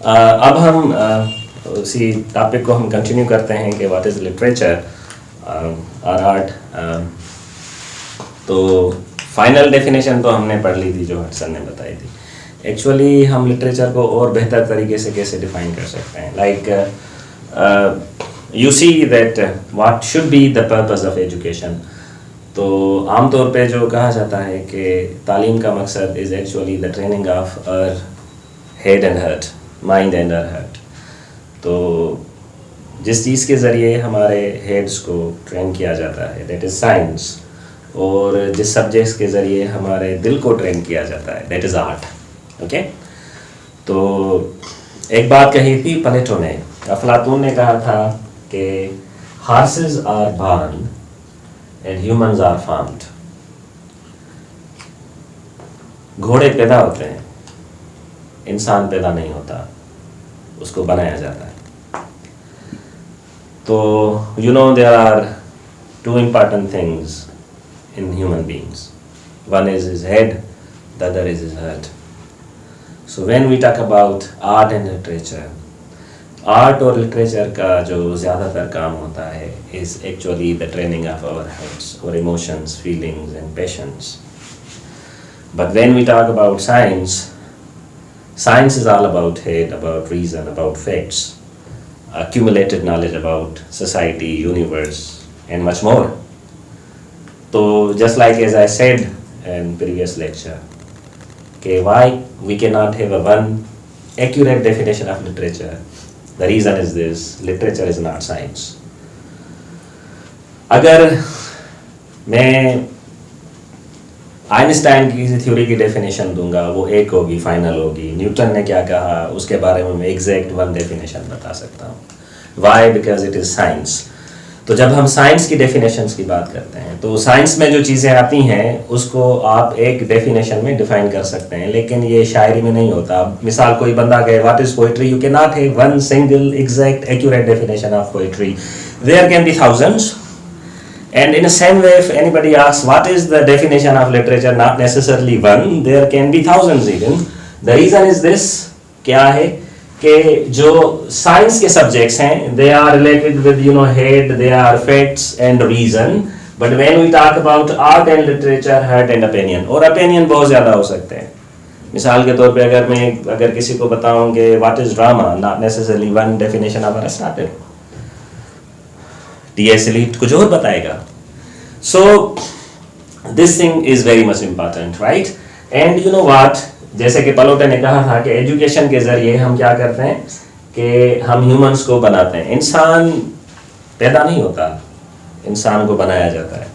अब हम उसी टॉपिक को हम कंटिन्यू करते हैं कि व्हाट इज़ लिटरेचर और आर्ट। तो फाइनल डेफिनेशन तो हमने पढ़ ली थी जो हटसन ने बताई थी। एक्चुअली हम लिटरेचर को और बेहतर तरीके से कैसे डिफाइन कर सकते हैं, like you see that what should be the purpose of education. तो आमतौर पे जो कहा जाता है कि तालीम का मकसद is actually the training of our head and heart, mind and our heart. तो जिस चीज़ के ज़रिए हमारे हेड्स को ट्रेन किया जाता है दैट इज़ साइंस, और जिस सब्जेक्ट्स के ज़रिए हमारे दिल को ट्रेन किया जाता है दैट इज़ आर्ट। ओके, तो एक बात कही थी प्लेटो ने, अफलातून ने कहा था कि horses are born and humans are formed. घोड़े पैदा होते हैं, इंसान पैदा नहीं होता, उसको बनाया जाता है। तो you know there are two important things in human beings. One is his head, the other is his heart. So when we talk about art and literature, art और literature का जो ज़्यादातर काम होता है is actually the training of our hearts, our emotions, feelings and passions. But when we talk about science, science is all about head, about reason, about facts, accumulated knowledge about society, universe and much more. So just like as I said in previous lecture, okay, why we cannot have a one accurate definition of literature? The reason is this: literature is not science. अगर मैं Einstein की किसी theory की definition दूंगा वो एक होगी, final होगी। न्यूटन ने क्या कहा उसके बारे में मैं एग्जैक्ट वन डेफिनेशन बता सकता हूँ। Why? Because it is science. तो जब हम साइंस की डेफिनेशंस की बात करते हैं तो साइंस में जो चीज़ें आती हैं उसको आप एक डेफिनेशन में डिफाइन कर सकते हैं, लेकिन ये शायरी में नहीं होता। मिसाल कोई बंदा कहे what is poetry, you can not have one single exact accurate definition of poetry, there can be thousands. And in a same way if anybody asks what is the definition of literature, not necessarily one, there can be thousands even. The reason is this, क्या है कि जो science के subjects हैं they are related with you know head, they are facts and reason, but when we talk about art and literature, heart and opinion, और opinion बहुत ज़्यादा हो सकते हैं। मिसाल के तौर पे अगर किसी को बताऊं कि what is drama, not necessarily one definition of Aristotle, T S. Eliot कुछ और बताएगा। So this thing is very much important, right? And you know what, जैसे कि प्लेटो ने कहा था कि एजुकेशन के ज़रिए हम क्या करते हैं कि हम ह्यूमंस को बनाते हैं। इंसान पैदा नहीं होता, इंसान को बनाया जाता है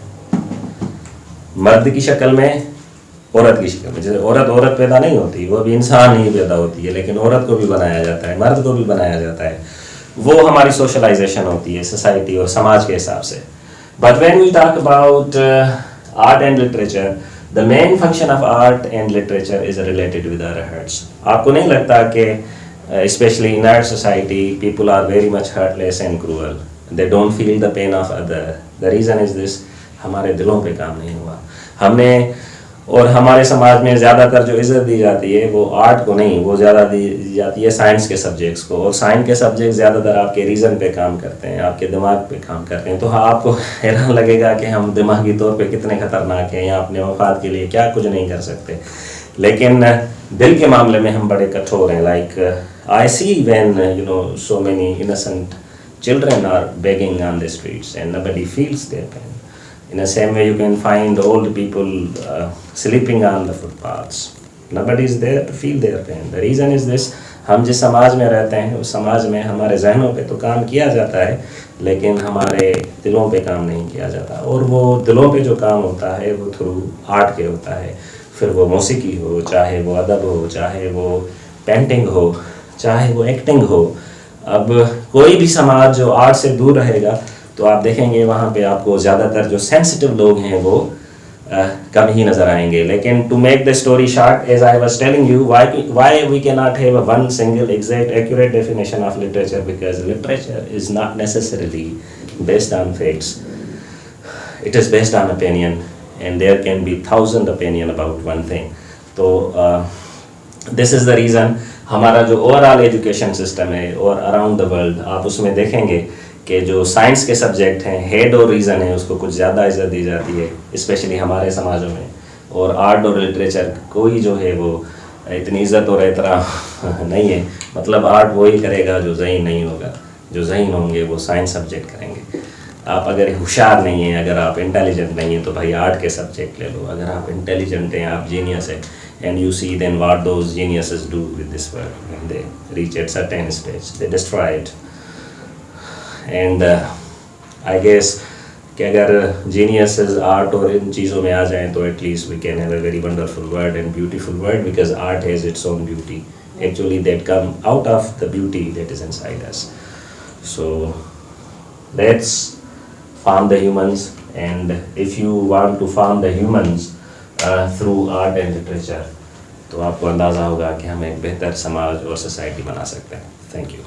मर्द की शक्ल में, औरत की शक्ल में। जैसे औरत पैदा नहीं होती, वो भी इंसान ही पैदा होती है, लेकिन औरत को भी बनाया जाता है, मर्द को भी बनाया जाता है। वो हमारी सोशलाइजेशन होती है सोसाइटी और समाज के हिसाब से। But when we talk about art and literature, The main function of art and literature is related with our hearts. आपको नहीं लगता कि especially in our society people are very much heartless and cruel. They don't feel the pain of other. The reason is this: हमारे दिलों पे काम नहीं हुआ। हमने और हमारे समाज में ज़्यादातर जो इज़्ज़त दी जाती है वो आर्ट को नहीं, वो ज़्यादा दी जाती है साइंस के सब्जेक्ट्स को। और साइंस के सब्जेक्ट ज़्यादातर आपके रीज़न पे काम करते हैं, आपके दिमाग पे काम करते हैं। तो हाँ, आपको हैरान लगेगा कि हम दिमागी तौर पे कितने ख़तरनाक हैं या अपने मफाद के लिए क्या कुछ नहीं कर सकते, लेकिन दिल के मामले में हम बड़े कठोर हैं। Like I see when you know so many innocent children are begging on the streets and nobody feels their pain. In the same way you can find old people sleeping on the footpaths. Nobody is there to feel their pain. The reason is this: हम जिस समाज में रहते हैं उस समाज में हमारे जहनों पे तो काम किया जाता है, लेकिन हमारे दिलों पे काम नहीं किया जाता। और वो दिलों पे जो काम होता है वो थ्रू आर्ट के होता है। फिर वो मौसीकी हो, चाहे वो अदब हो, चाहे वो पेंटिंग हो, चाहे वो एक्टिंग हो। अब कोई भी समाज जो आर्ट से दूर रहेगा तो आप देखेंगे वहाँ पे आपको ज़्यादातर जो सेंसिटिव लोग हैं वो कम ही नज़र आएंगे। लेकिन to make the story short, as I was telling you, why we can not have one single exact accurate definition of literature, because literature is not necessarily based on facts, it is based on opinion, and there can be 1000 opinion about one thing. तो this is the reason हमारा जो overall education system है और around the world, आप उसमें देखेंगे कि जो साइंस के सब्जेक्ट हैं, हेड और रीज़न है, उसको कुछ ज़्यादा इज्जत दी जाती है, स्पेशली हमारे समाजों में। और आर्ट और लिटरेचर कोई जो है वो इतनी इज्जत और एहतराम नहीं है। मतलब आर्ट वही करेगा जो ज़हीन नहीं होगा, जो ज़हीन होंगे वो साइंस सब्जेक्ट करेंगे। आप अगर होशियार नहीं हैं, अगर आप इंटेलिजेंट नहीं हैं, तो भाई आर्ट के सब्जेक्ट ले लो। अगर आप इंटेलिजेंट हैं, आप जीनियस है, and you see then what those geniuses do with this world when they reach at certain stage, they destroy it. And I guess कि अगर geniuses art और इन चीज़ों में आ जाएं तो at least we can have a very wonderful world and beautiful world, because art has its own beauty actually that come out of the beauty that is inside us. So let's farm the humans, and if you want to farm the humans through art and literature, तो आपको अंदाज़ा होगा कि हम एक बेहतर समाज और सोसाइटी बना सकते हैं। Thank you.